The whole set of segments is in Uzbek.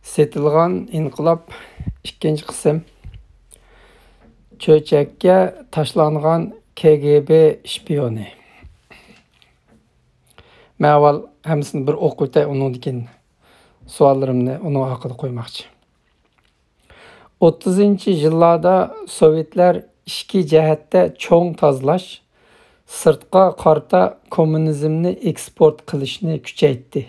Setilgan inqilab ikkinchi qism. Cho'chakka tashlangan KGB shpiyoni. Men avval hammasini bir o'qib o'tay, undan keyin savollarimni uning haqida qo'ymoqchi. 30-yillarda Sovetlar ikki jihatda cho'ng tozalash, sirtqa qarta kommunizmni eksport qilishni kuchaytdi.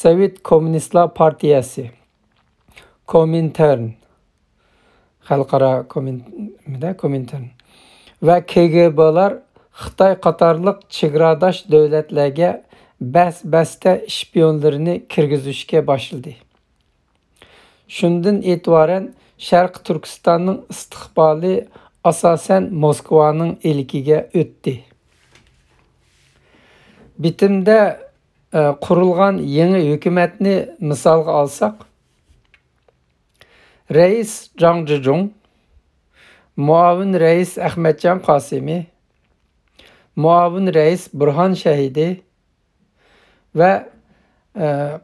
Sovet Kommunistlar partiyasi, Komintern, xalqaro Komintern va KGB'lar Xitoy qatorliq chegaradosh davlatlarga bas-basta shpionlarini kirgizishga boshladi. Shundan e'tiboran Sharq Turkistonning istiqboli asosan Moskvaning ilkiga o'tdi. Bitimda qurilgan yangi hukumatni misolga olsak, Rais Zhang Zhizhong, muavin rais Ahmadjon Qosimi, muavin rais Burhon Shahidi va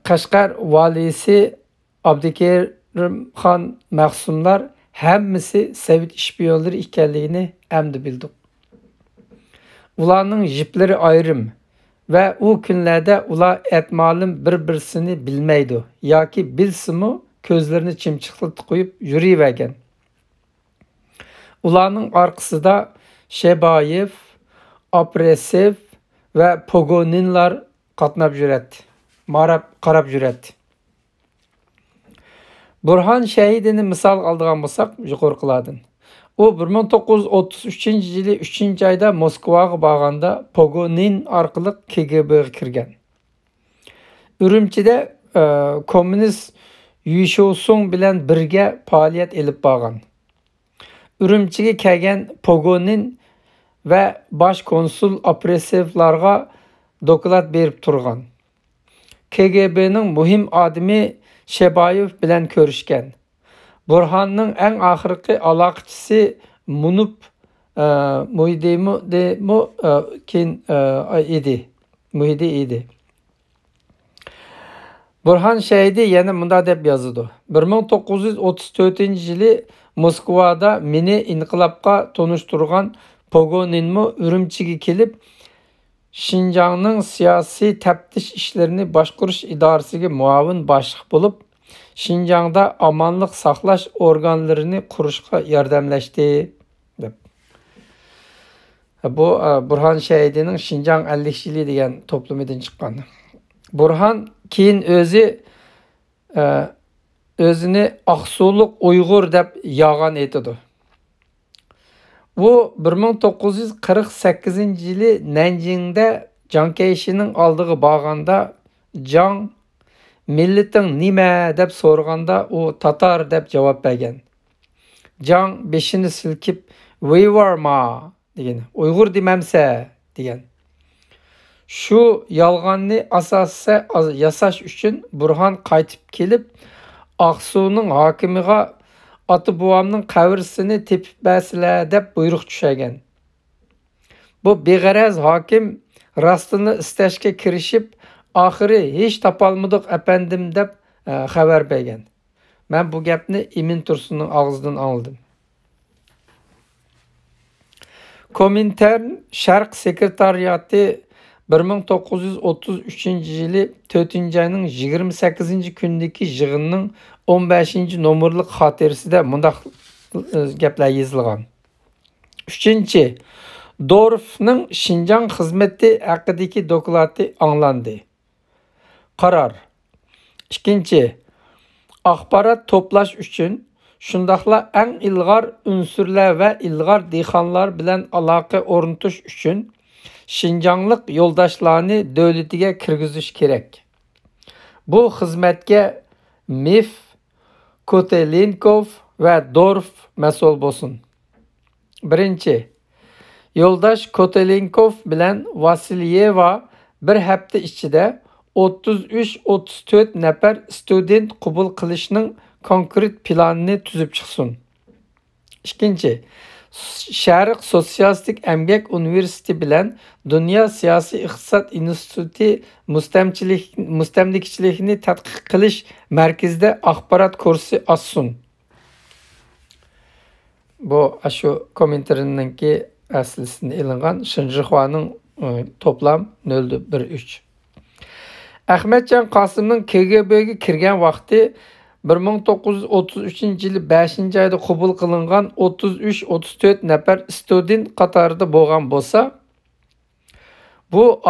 Qashqar valisi Abdukerimxon Mahsumlar hammasi Sovet shpionlari ekanligini endi bildik. Ularning jiplari ayrim va u kunlarda ular etmalım bir-birsini bilmaydi yoki bilsimi ko'zlarini chimchiqlatib qo'yib yuravergan. Ularning orqasida Shebayev, Apresev va Pogoninlar qatnab yuradi, qarab yuradi. Burhon Shahidini misol oldigan bo'lsak, yuqoriqilardan. U 1933-yili 3-oyda Moskvaga borganda Pogonin orqali KGB'ga kirgan. Urumchida kommunist Yushosun bilan birga faoliyat olib borgan. Urumchiga kelgan Pogonin va bosh konsul Apresevlarga doklad berib turgan. KGB'ning muhim odami Shebayev bilan ko'rishgan. Burhanning eng oxirgi aloqachisi Munup Muhidi edi. Burhon Shahidi yana bunda deb yozadi. 1934-yili Moskvada meni inqilobga tonishtirgan Pogoninmi Urumchiga kelib, Şinjanning siyosiy taftish ishlarini boshqarish idorasiga muavin boshliq bo'lib, Şinjanda amanlık saqlash organlarini qurishga yordamlashdi deb. Bu Burhon Shahidining Şinjan 50 yili degan to'plamidan chiqqan. Burhon keyin o'zini Aqsuliq Uyg'ur deb yag'an etdi. Bu 1948-yili Nanjingda Jiang Kaishining oldiga borganda Jiang Milleting nima deb so'raganda u Tatar deb javob bergan. Jiang beshini silkib "Uyghurma" degan. Uyg'ur demamsa degan. Shu yolg'onni asossiz yasash uchun Burhon qaytib kelib, Aqsuning hokimiga ota-bobomning qabrisini tepib bersinlar deb buyruq tushagan. Bu beg'araz hokim rostini istashga kirishib, oxiri hech topolmadik apandim deb xabar bergan. Men bu gapni Emin Tursunning og'zidan oldim. Komintern Sharq sekretariati 1933-yili 4-oyning 28-kundagi yig'inning 15-nomerlik xotirasida mundaq gaplar yozilgan. 3. Dorfning Şinjan xizmati haqidagi doklati anglandi. Qaror. 2. Axborot to'plash uchun shundaqla eng ilg'or unsurlar va ilg'or dehqonlar bilan aloqa o'rnatish uchun Şinjanlik yo'ldoshlarni davlatiga kirgizish kerak. Bu xizmatga Mif, Kotelinkov va Dorf mas'ul bo'lsin. 1. Yo'ldosh Kotelinkov bilan Vasilyeva bir hafta ichida 33-34 nafar student qabul qilishning konkret planini tuzib chiqsin. 2. Şərq Sosialistik Əmgək Universiteti bilan Dünya Siyasi İqtisad İnstituti mustamlikachilikni tadqiq qilish markazida axborot kursi açsın. Bu şu kommentarınınki aslisini ilingan Şinjixuanın toplam 013. Ahmetcan Qasımның KGB'ga kirgan vaqti 1933 yılı 5. ayda qabul qilingan 33-34 nafar student qatorida bo'lgan bo'lsa, bu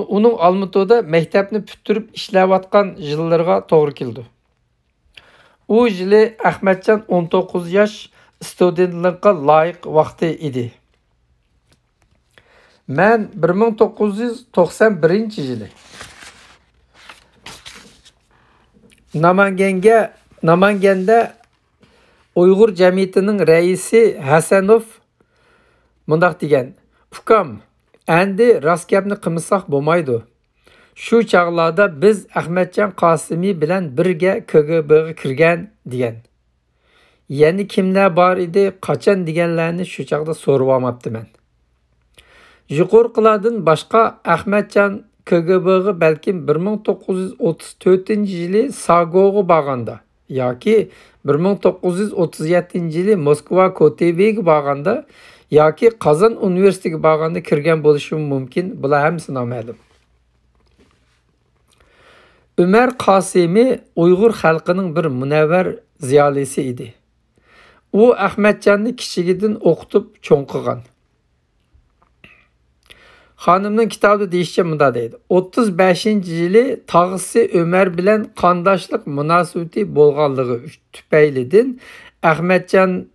uning Almatoda maktabni bitirib ishlayotgan yillarga to'g'ri keldi. U yili Ahmetcan 19 yosh studentlikqa loyiq vaqti edi. Men 1991 yili Namanganda Uyg'ur jamiyatining raisi Hasanov mundaq degan: "Ukam, endi rost gapni qilmasak bo'lmaydi. Shu chaqlarda biz Ahmetcan Qasimi bilan birga KGB'ga kirgan" degan. Yani kimlar bor edi, qachon deganlarni shu chaqda so'rab olmabdiman. Yuqorqilardan boshqa Ahmetcan KGB'ga balkim 1934 yili Sagoga borganda yoki 1937 yili Moskva KTV'ga borganda yoki Qozon universitetiga borganda kirgan bo'lishi mumkin. Bular hammasi noma'lum. Ömer Qasimi Uyg'ur xalqining bir munavvar ziyolisi edi. U Ahmetcanni kichigidan o'qitib cho'ng qilgan. Xonimning kitobida deyishcha munda deydi: 35 yili tog'isi Ömer bilan qondoshlik munosabati bo'lganligi tufaylidan Ahmetcan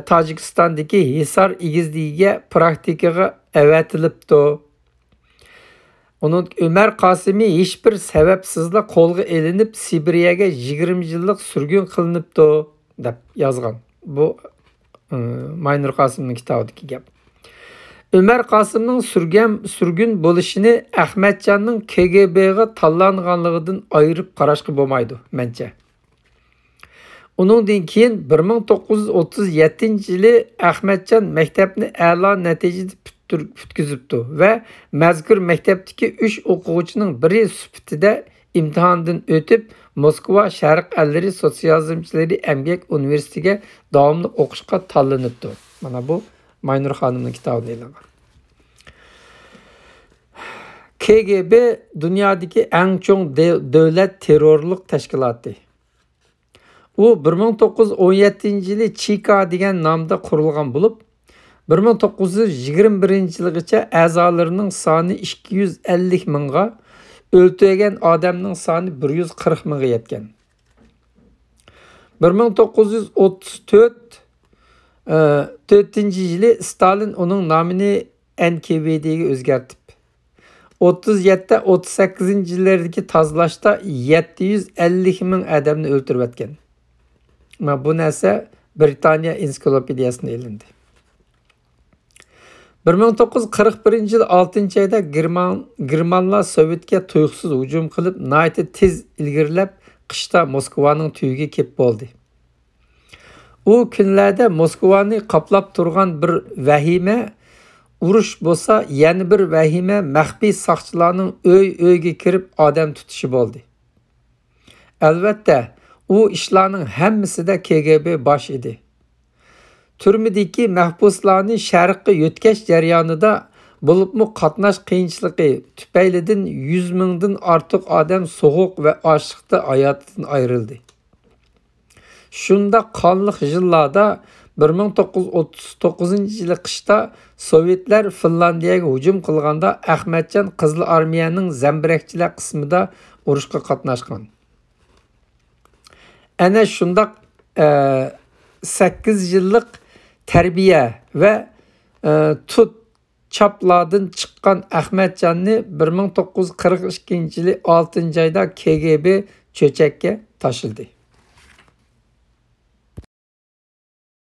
Tojikistondagi Hisar egizligiga praktikaga avatilibdi. Onun Ömer Qasimi hech bir sababsizla qo'lga elinib Sibiriyaga 20 yillik surgun qilinibdi deb yozgan. Bu Maynur Qasimning kitobidagi gap. Ömer Qasımның sürgün bo'lishini Ahmetcanның KGB'ga tanlanganligidan ayırıp qarashga bo'lmaydi, mencha. Uningdan keyin 1937 yili Ahmetcan maktabni a'lo natijada bitkizibdi va mazkur maktabdagi 3 o'quvchining biri sifatida imtihondan o'tib Moskva Sharq allari sotsializmchilari Əmgək Universitetiga davomli o'qishga tanlanibdi. Mana bu Maynur Xonimning kitobida e'lon. KGB dünyadaki en çok devlet terörlük teşkilatı. U 1917 yılı Chika degan namda kurulgan bulup 1921 yılgacha a'zolarının soni 250 mingga, o'ltirgan odamning soni 140 mingga yetgan. 1934 yılı Stalin onun namını NKVD'ye özgertip 37-38 yillardagi tozalashda 750 ming odamni o'ltirib o'tgan. Bu narsa Britaniya ensiklopediyasida elindi. 1941 yil 6-oyda Germanlar Sovetga tuyuqsiz hujum qilib, nihoyat tez ilgirlab qishda Moskvaning tuyiga kelib bo'ldi. U kunlarda Moskvani qaplab turgan bir vahima urush bo'lsa, yana bir vahima maxfiy soqchilarning o'yga kirib odam tutishi bo'ldi. Albatta, u ishlarning hammasida KGB bosh edi. Turmidagi mahbuslarni sharqqa yo'tkash jarayonida bo'libmi qatnash qiyinchiligi tufaylidan 100 mingdan ortiq odam so'g'uq va ochliqda hayotidan ayrildi. Shunda qonliq yillarda 1939 yili qishda Sovetlar Finlandiyaga hujum qilganda Ahmetcan Qizil armiyaning zambirakchilar qismida urushga qatnashgan. Ana shundaq 8 yillik tarbiya va tut chaplardan chiqqan Ahmetcanni 1942 yili 6-oyda KGB cho'chakka tashildi.